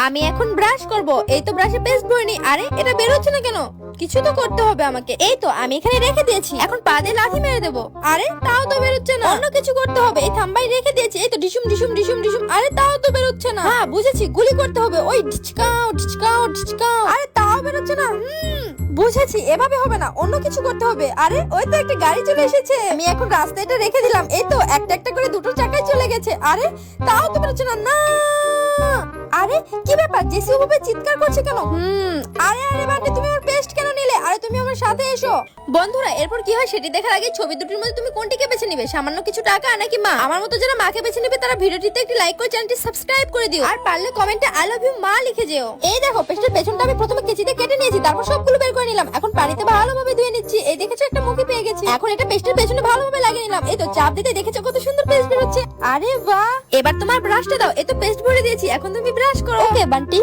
আমি এখন ব্রাশ করব। এই তো ব্রাশে পেস্ট ভরিনি। আরে এটা বের হচ্ছে না কেন? কিছু তো করতে হবে আমাকে। এই তো আমি এখানে রেখে দিয়েছি, এখন পা দিয়ে লাথি মেরে দেবো। আরে তাও তো বের হচ্ছে না। অন্য কিছু করতে হবে। এই থাম্বাই রেখে দিয়েছি। এই তো ডিসুম ডিসুম ডিসুম ডিসুম। আরে তাও তো বের হচ্ছে না। হ্যাঁ বুঝেছি, গুলি করতে হবে। ওই ঢিচকাও ঢিচকাও ঢিচকাও। আরে তাও বের হচ্ছে না। বুঝেছি, এভাবে হবে না, অন্য কিছু করতে হবে। আরে ওই তো একটা গাড়ি চলে এসেছে। আমি এখন রাস্তায় এটা রেখে দিলাম। এই তো একটা একটা করে দুটো চাকায় চলে গেছে। আরে তাও তো বের হচ্ছে না। না আরে কি ব্যাপার, জেসি ওভাবে চিৎকার করছে কেন? আরে আরে বান্টি, তুমি আমার পেস্ট কেন নিলে? আরে তুমি আমার সাথে এসো। বন্ধুরা এরপর কি হয় সেটি দেখার আগে ছবি দুটির মধ্যে তুমি কোনটিকে বেছে নিবে? সামান্য কিছু টাকা নাকি মা? আমার মতো যারা মাকে বেছে নিবে তারা ভিডিওটিতে একটি লাইক করে চ্যানেলটি সাবস্ক্রাইব করে দিও, আর পারলে কমেন্টে আই লাভ ইউ মা লিখে যেও। এই দেখো পেস্টের পেছনটা আমি প্রথমে কেচিতে কেটে নিয়েছি, তারপর সবগুলো বের করে নিলাম। এখন পানিতে ভালোভাবে ধুয়ে নিচ্ছি। এই দেখেছো একটা মুখি পেয়ে গেছি। এখন এটা পেস্টের পেছনে ভালোভাবে লাগিয়ে নিলাম। এই তো চাপ দিতে দেখেছো কত সুন্দর পেস্ট বের হচ্ছে। আরে বাহ, এবার তোমার ব্রাশটা দাও। এই তো পেস্ট ভরে দিয়েছি, এখন তুমি ব্রাশ করো। ওকে বান্টি।